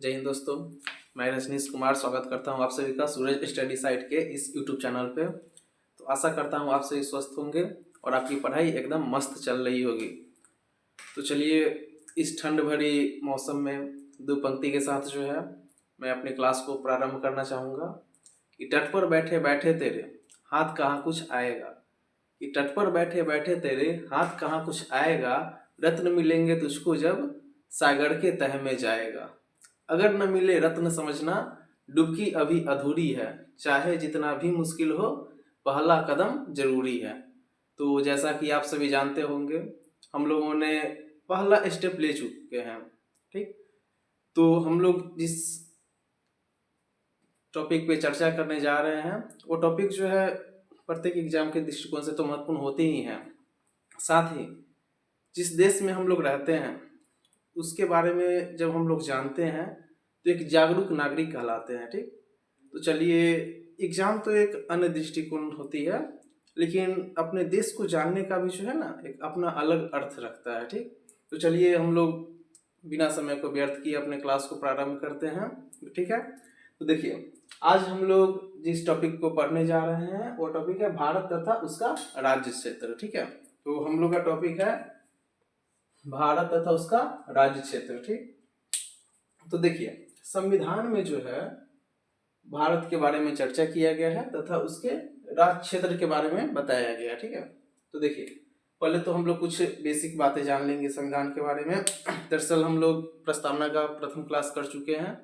जय हिंद दोस्तों। मैं रजनीश कुमार स्वागत करता हूं आप सभी का सूरज स्टडी साइट के इस यूट्यूब चैनल पे। तो आशा करता हूं आप सभी स्वस्थ होंगे और आपकी पढ़ाई एकदम मस्त चल रही होगी। तो चलिए, इस ठंड भरी मौसम में दो पंक्ति के साथ जो है मैं अपनी क्लास को प्रारंभ करना चाहूँगा कि तट पर बैठे बैठे तेरे हाथ कहाँ कुछ आएगा। कि तट पर बैठे बैठे तेरे हाथ कहाँ कुछ आएगा, रत्न मिलेंगे तुझको जब सागर के तह में जाएगा। अगर न मिले रत्न समझना डुबकी अभी अधूरी है, चाहे जितना भी मुश्किल हो पहला कदम जरूरी है। तो जैसा कि आप सभी जानते होंगे, हम लोगों ने पहला स्टेप ले चुके हैं। ठीक, तो हम लोग जिस टॉपिक पे चर्चा करने जा रहे हैं वो टॉपिक जो है प्रत्येक एग्जाम के दृष्टिकोण से तो महत्वपूर्ण होते ही हैं, साथ ही जिस देश में हम लोग रहते हैं उसके बारे में जब हम लोग जानते हैं तो एक जागरूक नागरिक कहलाते हैं। ठीक, तो चलिए, एग्जाम तो एक अन्य दृष्टिकोण होती है, लेकिन अपने देश को जानने का भी जो है ना एक अपना अलग अर्थ रखता है। ठीक, तो चलिए हम लोग बिना समय को व्यर्थ किए अपने क्लास को प्रारंभ करते हैं। ठीक है, तो देखिए, आज हम लोग जिस टॉपिक को पढ़ने जा रहे हैं वो टॉपिक है भारत तथा उसका राज्य क्षेत्र। ठीक है, तो हम लोग का टॉपिक है भारत तथा उसका राज्य क्षेत्र। ठीक, तो देखिए, संविधान में जो है भारत के बारे में चर्चा किया गया है तथा उसके राज्य क्षेत्र के बारे में बताया गया है। ठीक है, तो देखिए, पहले तो हम लोग कुछ बेसिक बातें जान लेंगे संविधान के बारे में। दरअसल हम लोग प्रस्तावना का प्रथम क्लास कर चुके हैं,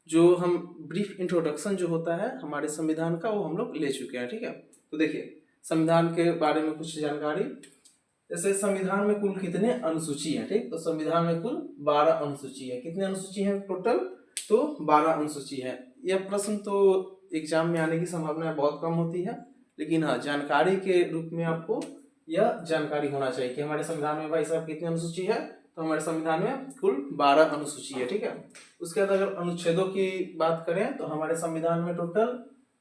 जो हम ब्रीफ इंट्रोडक्शन जो होता है हमारे संविधान का वो हम लोग ले चुके हैं। ठीक है, तो देखिए, संविधान के बारे में कुछ जानकारी। जैसे संविधान में कुल कितने अनुसूची है। ठीक, तो संविधान में कुल 12 अनुसूची है। कितने अनुसूची है टोटल? तो 12 अनुसूची है। यह प्रश्न तो एग्जाम में आने की संभावना बहुत कम होती है, लेकिन हाँ, जानकारी के रूप में आपको यह जानकारी होना चाहिए कि हमारे संविधान में भाई साहब कितनी अनुसूची है। तो हमारे संविधान में कुल 12 अनुसूची है। ठीक है, उसके बाद अगर अनुच्छेदों की बात करें तो हमारे संविधान में टोटल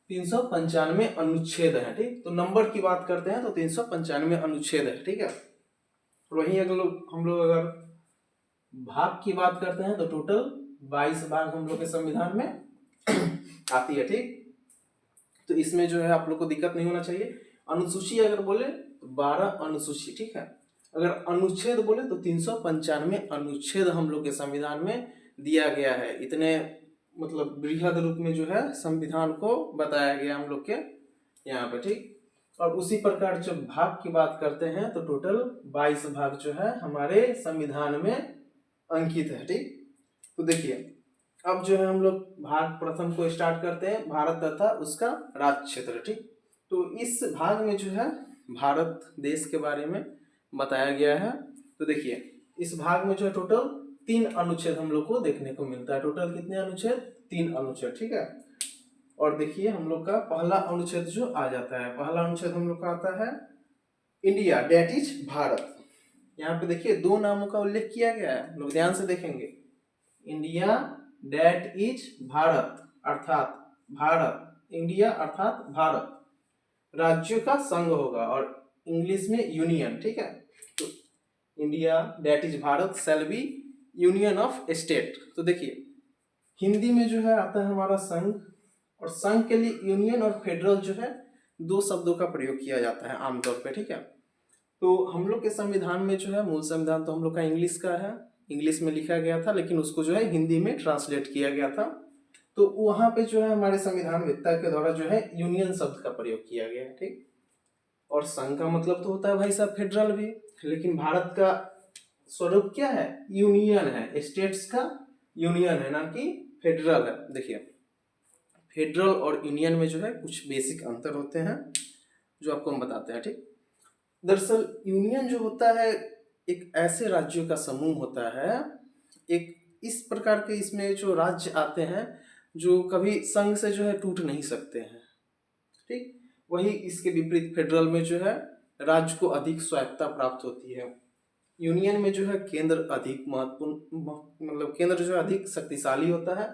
395 अनुच्छेद है। ठीक, तो नंबर की बात करते हैं तो 395 अनुच्छेद है। ठीक है, वहीं अगर हम लोग अगर भाग की बात करते हैं तो टोटल 22 भाग हम लोग के संविधान में आती है। ठीक, तो इसमें जो है आप लोग को दिक्कत नहीं होना चाहिए। अनुसूची अगर बोले तो 12 अनुसूची। ठीक है, अगर अनुच्छेद बोले तो 395 अनुच्छेद हम लोग के संविधान में दिया गया है। इतने मतलब बृहद रूप में जो है संविधान को बताया गया हम लोग के यहाँ पे। ठीक, और उसी प्रकार जब भाग की बात करते हैं तो टोटल 22 भाग जो है हमारे संविधान में अंकित है। ठीक, तो देखिए, अब जो है हम लोग भाग प्रथम को स्टार्ट करते हैं, भारत तथा उसका राज्य क्षेत्र। ठीक, तो इस भाग में जो है भारत देश के बारे में बताया गया है। तो देखिए, इस भाग में जो है टोटल 3 अनुच्छेद हम लोग को देखने को मिलता है। टोटल कितने अनुच्छेद? 3 अनुच्छेद। ठीक है, और देखिए हम लोग का पहला अनुच्छेद जो आ जाता है, पहला अनुच्छेद हम लोग का आता है इंडिया डेट इज भारत। यहाँ पे देखिए 2 नामों का उल्लेख किया गया है, लोग ध्यान से देखेंगे। इंडिया डेट इज भारत अर्थात भारत, इंडिया अर्थात भारत, राज्यों का संघ होगा और इंग्लिश में यूनियन। ठीक है, तो India that is Bharat shall be union of state. तो देखिए, हिंदी में जो है आता है हमारा संघ, और संघ के लिए यूनियन और फेडरल जो है 2 शब्दों का प्रयोग किया जाता है आमतौर पे। ठीक है, तो हम लोग के संविधान में जो है मूल संविधान तो हम लोग का इंग्लिश का है, इंग्लिश में लिखा गया था, लेकिन उसको जो है हिंदी में ट्रांसलेट किया गया था। तो वहां पे जो है हमारे संविधान वेत्ता के द्वारा जो है यूनियन शब्द का प्रयोग किया गया है। ठीक, और संघ का मतलब तो होता है भाई साहब फेडरल भी, लेकिन भारत का स्वरूप क्या है? यूनियन है, स्टेट्स का यूनियन है, ना कि फेडरल है। देखिए, फेडरल और यूनियन में जो है कुछ बेसिक अंतर होते हैं जो आपको हम बताते हैं। ठीक, दरअसल यूनियन जो होता है एक ऐसे राज्यों का समूह होता है, एक इस प्रकार के इसमें जो राज्य आते हैं जो कभी संघ से जो है टूट नहीं सकते हैं। ठीक, वही इसके विपरीत फेडरल में जो है राज्य को अधिक स्वायत्तता प्राप्त होती है। यूनियन में जो है केंद्र अधिक महत्वपूर्ण, मतलब केंद्र जो है अधिक शक्तिशाली होता है।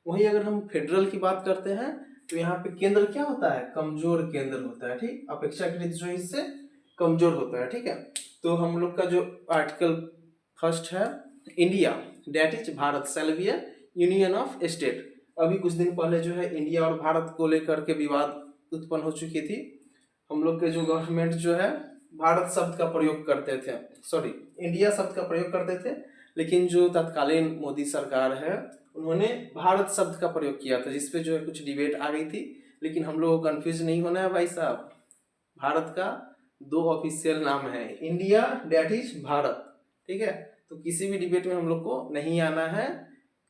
वहीं अगर हम फेडरल की बात करते हैं तो यहाँ पे केंद्र क्या होता है? कमजोर केंद्र होता है। ठीक, अपेक्षाकृत जो इससे कमजोर होता है। ठीक है, तो हम लोग का जो आर्टिकल फर्स्ट है, India that is Bharat shall be a union of state. अभी कुछ दिन पहले जो है इंडिया और भारत को लेकर के विवाद उत्पन्न हो चुकी थी। हम लोग के जो गवर्नमेंट जो है भारत शब्द का प्रयोग करते थे, सॉरी इंडिया शब्द का प्रयोग करते थे, लेकिन जो तत्कालीन मोदी सरकार है उन्होंने भारत शब्द का प्रयोग किया था, जिसपे जो है कुछ डिबेट आ गई थी। लेकिन हम लोग को कंफ्यूज नहीं होना है भाई साहब, भारत का 2 ऑफिशियल नाम है, इंडिया दैट इज भारत, ठीक है। तो किसी भी डिबेट में हम लोग को नहीं आना है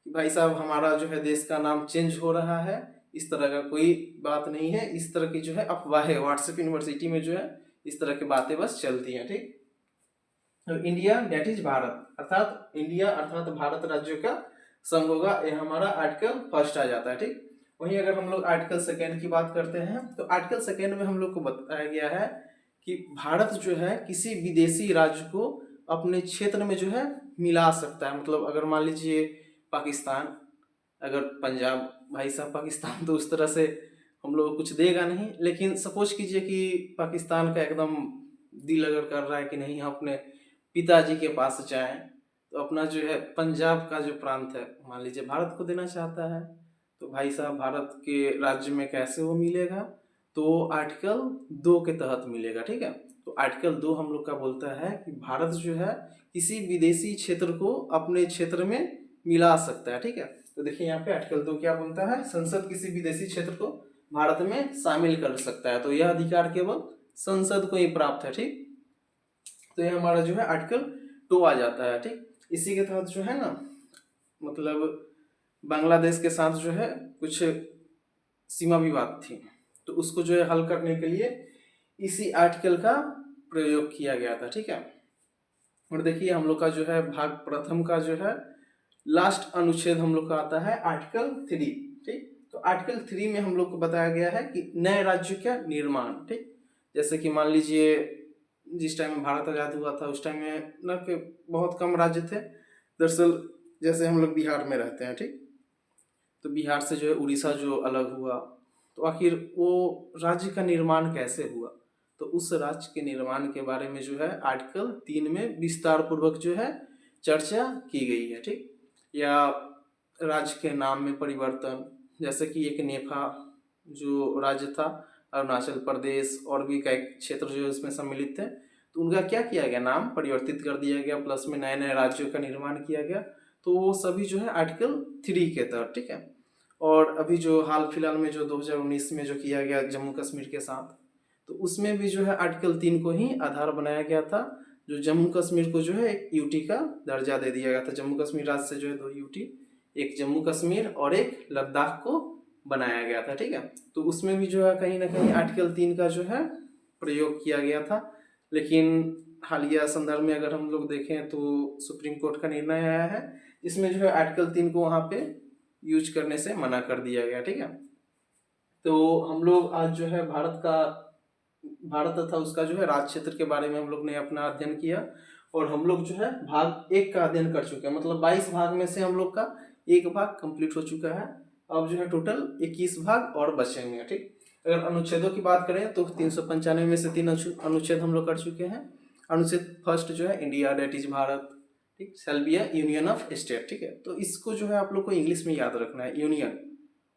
कि भाई साहब हमारा जो है देश का नाम चेंज हो रहा है, इस तरह का कोई बात नहीं है। इस तरह की जो है अफवाहें व्हाट्सएप यूनिवर्सिटी में जो है इस तरह की बातें बस चलती हैं, ठीक। तो इंडिया दैट इज भारत, अर्थात इंडिया अर्थात भारत राज्य का संघ होगा, यह हमारा आर्टिकल फर्स्ट आ जाता है, ठीक। वहीं अगर हम लोग आर्टिकल सेकेंड की बात करते हैं तो आर्टिकल सेकेंड में हम लोग को बताया गया है कि भारत जो है किसी विदेशी राज्य को अपने क्षेत्र में जो है मिला सकता है। मतलब अगर मान लीजिए पाकिस्तान, अगर पंजाब, भाई साहब पाकिस्तान तो उस तरह से हम लोग को कुछ देगा नहीं, लेकिन सपोज कीजिए कि पाकिस्तान का एकदम दिल अगर कर रहा है कि नहीं हम अपने पिताजी के पास जाएं, तो अपना जो है पंजाब का जो प्रांत है मान लीजिए भारत को देना चाहता है, तो भाई साहब भारत के राज्य में कैसे वो मिलेगा, तो आर्टिकल 2 के तहत मिलेगा, ठीक है। तो आर्टिकल 2 हम लोग का बोलता है कि भारत जो है किसी विदेशी क्षेत्र को अपने क्षेत्र में मिला सकता है, ठीक है। तो देखिए यहाँ पे आर्टिकल 2 क्या बोलता है, संसद किसी विदेशी क्षेत्र को भारत में शामिल कर सकता है, तो यह अधिकार केवल संसद को ही प्राप्त है, ठीक। तो ये हमारा जो है आर्टिकल 2 आ जाता है, ठीक। इसी के तहत जो है ना, मतलब बांग्लादेश के साथ जो है कुछ सीमा विवाद थी, तो उसको जो है हल करने के लिए इसी आर्टिकल का प्रयोग किया गया था, ठीक है। और देखिए हम लोग का जो है भाग प्रथम का जो है लास्ट अनुच्छेद हम लोग का आता है आर्टिकल 3, ठीक। तो आर्टिकल 3 में हम लोग को बताया गया है कि नए राज्य का निर्माण, ठीक। जैसे कि मान लीजिए जिस टाइम में भारत आजाद हुआ था उस टाइम में न कि बहुत कम राज्य थे, दरअसल जैसे हम लोग बिहार में रहते हैं, ठीक। तो बिहार से जो है उड़ीसा जो अलग हुआ, तो आखिर वो राज्य का निर्माण कैसे हुआ, तो उस राज्य के निर्माण के बारे में जो है आर्टिकल 3 में विस्तार पूर्वक जो है चर्चा की गई है, ठीक। या राज्य के नाम में परिवर्तन, जैसे कि एक नेफा जो राज्य था अरुणाचल प्रदेश और भी कई क्षेत्र जो है उसमें सम्मिलित थे, तो उनका क्या किया गया, नाम परिवर्तित कर दिया गया, प्लस में नए नए राज्यों का निर्माण किया गया, तो वो सभी जो है आर्टिकल 3 के तहत, ठीक है। और अभी जो हाल फिलहाल में जो 2019 में जो किया गया जम्मू कश्मीर के साथ, तो उसमें भी जो है आर्टिकल 3 को ही आधार बनाया गया था, जो जम्मू कश्मीर को जो है एक यूटी का दर्जा दे दिया गया था। जम्मू कश्मीर राज्य से जो है 2 यूटी, एक जम्मू कश्मीर और एक लद्दाख को बनाया गया था, ठीक है। तो उसमें भी जो है कहीं ना कहीं आर्टिकल 3 का जो है प्रयोग किया गया था, लेकिन हालिया संदर्भ में अगर हम लोग देखें तो सुप्रीम कोर्ट का निर्णय आया है, इसमें जो है आर्टिकल 3 को वहाँ पे यूज करने से मना कर दिया गया, ठीक है। तो हम लोग आज जो है भारत तथा उसका जो है राज्य क्षेत्र के बारे में हम लोग ने अपना अध्ययन किया, और हम लोग जो है भाग 1 का अध्ययन कर चुके हैं, मतलब 22 भाग में से हम लोग का 1 भाग कंप्लीट हो चुका है। अब जो है टोटल 21 भाग और बचेंगे, ठीक। अगर अनुच्छेदों की बात करें तो 395 में से 3 अनुच्छेद हम लोग कर चुके हैं। अनुच्छेद फर्स्ट जो है इंडिया दैट इज भारत, ठीक, shall be a union of state, ठीक है। तो इसको जो है आप लोग को इंग्लिश में याद रखना है, यूनियन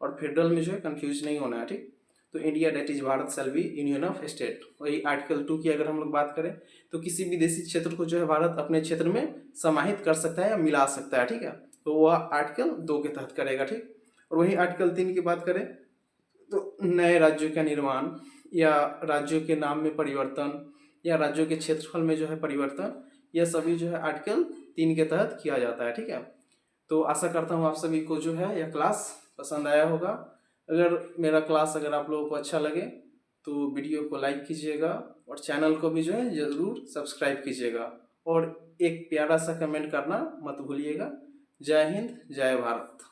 और फेडरल में जो है कंफ्यूज नहीं होना है, ठीक। तो India that is Bharat shall be union of state. वही आर्टिकल 2 की अगर हम लोग बात करें तो किसी विदेशी क्षेत्र को जो है भारत अपने क्षेत्र में समाहित कर सकता है या मिला सकता है, ठीक है। तो वह आर्टिकल 2 के तहत करेगा, ठीक। और वही आर्टिकल 3 की बात करें तो नए राज्यों का निर्माण या राज्यों के नाम में परिवर्तन या राज्यों के क्षेत्रफल में जो है परिवर्तन, यह सभी जो है आर्टिकल 3 के तहत किया जाता है, ठीक है। तो आशा करता हूँ आप सभी को जो है यह क्लास पसंद आया होगा। अगर मेरा क्लास अगर आप लोगों को अच्छा लगे तो वीडियो को लाइक कीजिएगा और चैनल को भी जो है ज़रूर सब्सक्राइब कीजिएगा, और एक प्यारा सा कमेंट करना मत भूलिएगा। जय हिंद, जय भारत।